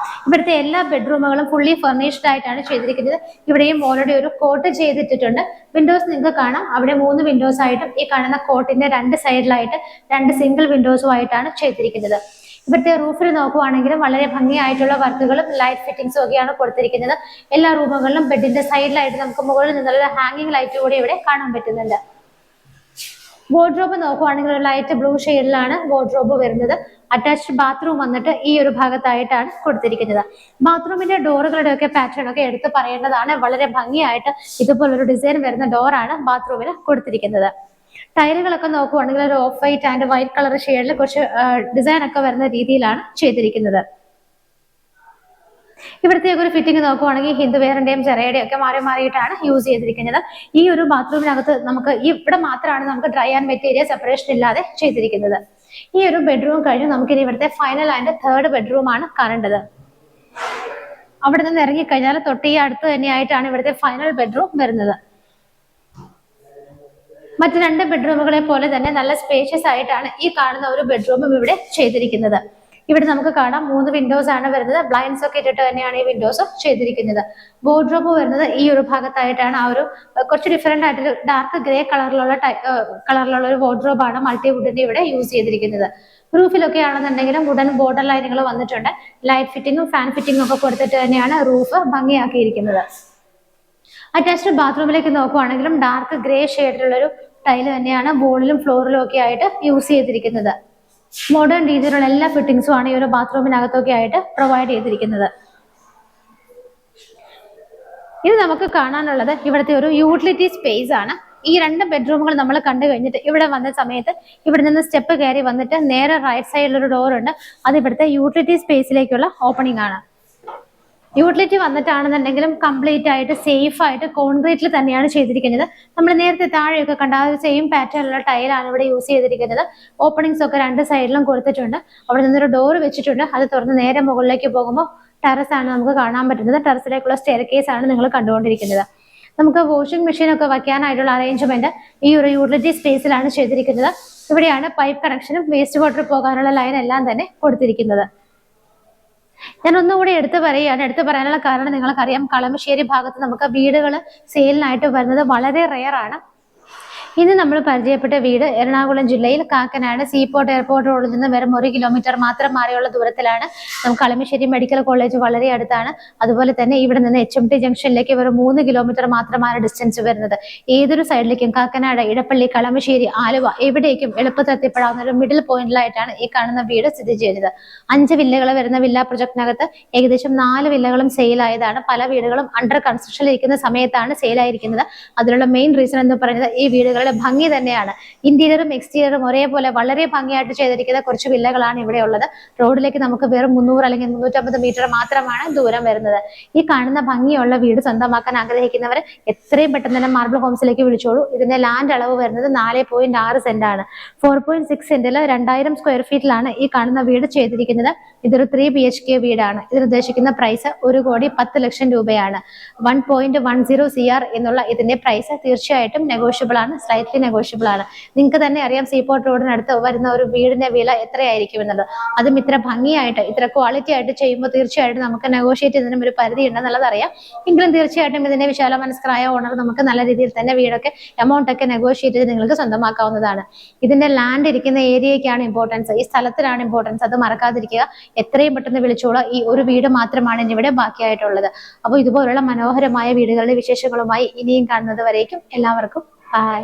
ഇവിടുത്തെ എല്ലാ ബെഡ്റൂമുകളും ഫുള്ളി ഫർണിഷ്ഡ് ആയിട്ടാണ് ചെയ്തിരിക്കുന്നത്. ഇവിടെയും ഓൾറെഡി ഒരു കോട്ട് ചെയ്തിട്ടിട്ടുണ്ട്. വിൻഡോസ് നിങ്ങൾക്ക് കാണാം. അവിടെ 3 വിൻഡോസ് ആയിട്ടും ഈ കാണുന്ന കോട്ടിന്റെ 2 സൈഡിലായിട്ട് 2 സിംഗിൾ വിൻഡോസും ആയിട്ടാണ് ചെയ്തിരിക്കുന്നത്. ഇവിടുത്തെ റൂഫിൽ നോക്കുവാണെങ്കിലും വളരെ ഭംഗിയായിട്ടുള്ള വർക്കുകളും ലൈറ്റ് ഫിറ്റിംഗ്സും ഒക്കെയാണ് കൊടുത്തിരിക്കുന്നത്. എല്ലാ റൂമുകളിലും ബെഡിന്റെ സൈഡിലായിട്ട് നമുക്ക് മുകളിൽ നിന്നുള്ള ഹാങ്ങിങ് ലൈറ്റ് കൂടി ഇവിടെ കാണാൻ പറ്റുന്നുണ്ട്. വാർഡ്രോബ് നോക്കുവാണെങ്കിൽ ഒരു ലൈറ്റ് ബ്ലൂ ഷെയ്ഡിലാണ് വാർഡ്രോബ് വരുന്നത്. അറ്റാച്ച്ഡ് ബാത്റൂം വന്നിട്ട് ഈ ഒരു ഭാഗത്തായിട്ടാണ് കൊടുത്തിരിക്കുന്നത്. ബാത്റൂമിന്റെ ഡോറുകളുടെ ഒക്കെ പാറ്റേൺ ഒക്കെ എടുത്ത് പറയേണ്ടതാണ്. വളരെ ഭംഗിയായിട്ട് ഇതുപോലൊരു ഡിസൈൻ വരുന്ന ഡോറാണ് ബാത്റൂമിന് കൊടുത്തിരിക്കുന്നത്. ടൈലുകളൊക്കെ നോക്കുവാണെങ്കിൽ ഒരു of white and white colour ഷെയ്ഡിൽ കുറച്ച് ഡിസൈൻ ഒക്കെ വരുന്ന രീതിയിലാണ് ചെയ്തിരിക്കുന്നത്. ഇവിടുത്തെ ഒരു ഫിറ്റിംഗ് നോക്കുവാണെങ്കിൽ ഹിന്ദുവെയറിന്റെയും ചെറയുടെയും ഒക്കെ മാറി മാറിയിട്ടാണ് യൂസ് ചെയ്തിരിക്കുന്നത്. ഈ ഒരു ബാത്റൂമിനകത്ത് നമുക്ക് ഇവിടെ മാത്രമാണ് നമുക്ക് dry and wet area separation ഇല്ലാതെ ചെയ്തിരിക്കുന്നത്. ഈ ഒരു ബെഡ്റൂം കഴിഞ്ഞ് നമുക്ക് ഇനി ഇവിടുത്തെ ഫൈനൽ ആൻഡ് 3rd ബെഡ്റൂം ആണ് കാണേണ്ടത്. അവിടെ നിന്ന് ഇറങ്ങിക്കഴിഞ്ഞാൽ തൊട്ട് ഈ അടുത്ത് തന്നെയായിട്ടാണ് ഇവിടുത്തെ ഫൈനൽ ബെഡ്റൂം വരുന്നത്. മറ്റ് 2 ബെഡ്റൂമുകളെ പോലെ തന്നെ നല്ല സ്പേഷ്യസ് ആയിട്ടാണ് ഈ കാണുന്ന ഒരു ബെഡ്റൂമും ഇവിടെ ചെയ്തിരിക്കുന്നത്. ഇവിടെ നമുക്ക് കാണാം 3 വിൻഡോസ് ആണ് വരുന്നത്. ബ്ലൈൻഡ്സ് ഒക്കെ ഇട്ടിട്ട് തന്നെയാണ് ഈ വിൻഡോസ് ചെയ്തിരിക്കുന്നത്. വാർഡ്രോബ് വരുന്നത് ഈ ഒരു ഭാഗത്തായിട്ടാണ്. ആ ഒരു കുറച്ച് ഡിഫറെന്റ് ആയിട്ട് ഡാർക്ക് ഗ്രേ കളറിലുള്ള ഒരു വാർഡ്രോബാണ് മൾട്ടിവുഡിന്റെ ഇവിടെ യൂസ് ചെയ്തിരിക്കുന്നത്. റൂഫിലൊക്കെ ആണെന്നുണ്ടെങ്കിലും വുഡൻ ബോർഡർ ലൈനുകൾ വന്നിട്ടുണ്ട്. ലൈറ്റ് ഫിറ്റിങ്ങും ഫാൻ ഫിറ്റിങ്ങും ഒക്കെ കൊടുത്തിട്ട് തന്നെയാണ് റൂഫ് ഭംഗിയാക്കിയിരിക്കുന്നത്. അറ്റാച്ച്ഡ് ബാത്റൂമിലേക്ക് നോക്കുവാണെങ്കിലും ഡാർക്ക് ഗ്രേ ഷെയ്ഡിലുള്ളൊരു ടൈല് തന്നെയാണ് വോളിലും ഫ്ലോറിലും ഒക്കെ ആയിട്ട് യൂസ് ചെയ്തിരിക്കുന്നത്. മോഡേൺ രീതിയിലുള്ള എല്ലാ ഫിറ്റിംഗ്സും ആണ് ഈ ഒരു ബാത്റൂമിനകത്തൊക്കെ ആയിട്ട് പ്രൊവൈഡ് ചെയ്തിരിക്കുന്നത്. ഇത് നമുക്ക് കാണാനുള്ളത് ഇവിടുത്തെ ഒരു യൂട്ടിലിറ്റി സ്പേസ് ആണ്. ഈ 2 ബെഡ്റൂമുകൾ നമ്മൾ കണ്ടു കഴിഞ്ഞിട്ട് ഇവിടെ വന്ന സമയത്ത് ഇവിടെ നിന്ന് സ്റ്റെപ്പ് കയറി വന്നിട്ട് നേരെ റൈറ്റ് സൈഡിലൊരു ഡോർ ഉണ്ട്. അത് ഇവിടുത്തെ യൂട്ടിലിറ്റി സ്പേസിലേക്കുള്ള ഓപ്പണിംഗ് ആണ്. യൂട്ടിലിറ്റി വന്നിട്ടാണെന്നുണ്ടെങ്കിലും കംപ്ലീറ്റ് ആയിട്ട് സേഫ് ആയിട്ട് കോൺക്രീറ്റിൽ തന്നെയാണ് ചെയ്തിരിക്കുന്നത്. നമ്മൾ നേരത്തെ താഴെയൊക്കെ കണ്ട ആ ഒരു സെയിം പാറ്റേണിലുള്ള ടൈലാണ് ഇവിടെ യൂസ് ചെയ്തിരിക്കുന്നത്. ഓപ്പണിങ്സ് ഒക്കെ 2 സൈഡിലും കൊടുത്തിട്ടുണ്ട്. അവിടെ നിന്നൊരു ഡോർ വെച്ചിട്ടുണ്ട്. അത് തുറന്ന് നേരെ മുകളിലേക്ക് പോകുമ്പോൾ ടെറസ് ആണ് നമുക്ക് കാണാൻ പറ്റുന്നത്. ടെറസിലേക്കുള്ള സ്റ്റെയർ കേസ് ആണ് നിങ്ങൾ കണ്ടുകൊണ്ടിരിക്കുന്നത്. നമുക്ക് വാഷിംഗ് മെഷീൻ ഒക്കെ വയ്ക്കാനായിട്ടുള്ള അറേഞ്ച്മെന്റ് ഈ ഒരു യൂട്ടിലിറ്റി സ്പേസിലാണ് ചെയ്തിരിക്കുന്നത്. ഇവിടെയാണ് പൈപ്പ് കണക്ഷനും വേസ്റ്റ് വാട്ടർ പോകാനുള്ള ലൈൻ എല്ലാം തന്നെ കൊടുത്തിരിക്കുന്നത്. ഞാൻ ഒന്നുകൂടി എടുത്തു പറയാനുള്ള കാരണം നിങ്ങൾക്കറിയാം, കളമശ്ശേരി ഭാഗത്ത് നമുക്ക് വീടുകൾ സെയിലിനായിട്ട് വരുന്നത് വളരെ റെയർ ആണ്. ഇന്ന് നമ്മൾ പരിചയപ്പെട്ട വീട് എറണാകുളം ജില്ലയിൽ കാക്കനാട് സീപോർട്ട് എയർപോർട്ട് റോഡിൽ നിന്ന് വെറും 1 കിലോമീറ്റർ മാത്രം മാറിയുള്ള ദൂരത്തിലാണ്. നമുക്ക് കളമശ്ശേരി മെഡിക്കൽ കോളേജ് വളരെ അടുത്താണ്. അതുപോലെ തന്നെ ഇവിടെ നിന്ന് HMT ജംഗ്ഷനിലേക്ക് വെറും 3 കിലോമീറ്റർ മാത്രമാണ് ഡിസ്റ്റൻസ് വരുന്നത്. ഏതൊരു സൈഡിലേക്കും കാക്കനാട്, ഇടപ്പള്ളി, കളമശ്ശേരി, ആലുവ എവിടേക്കും എളുപ്പത്തിൽ എത്തിപ്പെടാവുന്ന ഒരു മിഡിൽ പോയിന്റിലായിട്ടാണ് ഈ കാണുന്ന വീട് സ്ഥിതി ചെയ്യുന്നത്. 5 വില്ലകൾ വരുന്ന വില്ല പ്രൊജക്ടിനകത്ത് ഏകദേശം 4 വില്ലകളും സെയിലായതാണ്. പല വീടുകളും അണ്ടർ കൺസ്ട്രക്ഷനിൽ ഇരിക്കുന്ന സമയത്താണ് സെയിലായിരിക്കുന്നത്. അതിനുള്ള മെയിൻ റീസൺ എന്ന് പറയുന്നത് ഈ വീടുകൾ ഭംഗി തന്നെയാണ്. ഇന്റീരിയറും എക്സ്റ്റീരിയറും ഒരേപോലെ വളരെ ഭംഗിയായിട്ട് ചെയ്തിരിക്കുന്ന കുറച്ച് വില്ലകളാണ് ഇവിടെ ഉള്ളത്. റോഡിലേക്ക് നമുക്ക് വെറും 300 അല്ലെങ്കിൽ 350 മീറ്റർ മാത്രമാണ് ദൂരം വരുന്നത്. ഈ കാണുന്ന ഭംഗിയുള്ള വീട് സ്വന്തമാക്കാൻ ആഗ്രഹിക്കുന്നവർ എത്രയും പെട്ടെന്ന് തന്നെ മാർബിൾ ഹോംസിലേക്ക് വിളിച്ചോളൂ. ഇതിന്റെ ലാൻഡ് അളവ് വരുന്നത് 4.6 സെന്റ് ആണ്. 4.6 സെന്റിൽ 2000 സ്ക്വയർ ഫീറ്റിലാണ് ഈ കാണുന്ന വീട് ചെയ്തിരിക്കുന്നത്. ഇതൊരു 3 BHK വീടാണ്. ഇതിന് ഉദ്ദേശിക്കുന്ന പ്രൈസ് 1,10,00,000 രൂപയാണ്. 1.10 CR എന്നുള്ള ഇതിന്റെ പ്രൈസ് തീർച്ചയായിട്ടും നെഗോഷ്യബിൾ ആണ്, സ്ലൈറ്റ്ലി നെഗോഷ്യബിൾ ആണ്. നിങ്ങൾക്ക് തന്നെ അറിയാം സീപോർട്ട് റോഡിനടുത്ത് വരുന്ന ഒരു വീടിന്റെ വില എത്രയായിരിക്കും എന്നുള്ളത്. അതും ഇത്ര ഭംഗിയായിട്ട് ഇത്ര ക്വാളിറ്റി ആയിട്ട് ചെയ്യുമ്പോൾ തീർച്ചയായിട്ടും നമുക്ക് നെഗോഷിയേറ്റ് ചെയ്യുന്നതിനും ഒരു പരിധി ഉണ്ടെന്നുള്ളത് അറിയാം. എങ്കിലും തീർച്ചയായിട്ടും ഇതിന്റെ വിശാല മനസ്കരായ ഓണർ നമുക്ക് നല്ല രീതിയിൽ തന്നെ വീടൊക്കെ എമൗണ്ട് ഒക്കെ നെഗോഷിയേറ്റ് ചെയ്ത് നിങ്ങൾക്ക് സ്വന്തമാക്കാവുന്നതാണ്. ഇതിന്റെ ലാൻഡ് ഇരിക്കുന്ന ഏരിയയ്ക്കാണ് ഇമ്പോർട്ടൻസ്, ഈ സ്ഥലത്തിനാണ് ഇമ്പോർട്ടൻസ്. അത് മറക്കാതിരിക്കുക. എത്രയും പെട്ടെന്ന് വിളിച്ചോളാം. ഈ ഒരു വീട് മാത്രമാണ് ഇവിടെ ബാക്കിയായിട്ടുള്ളത്. അപ്പോൾ ഇതുപോലുള്ള മനോഹരമായ വീടുകളുടെ വിശേഷങ്ങളുമായി ഇനിയും കാണുന്നത് വരേക്കും എല്ലാവർക്കും ബൈ.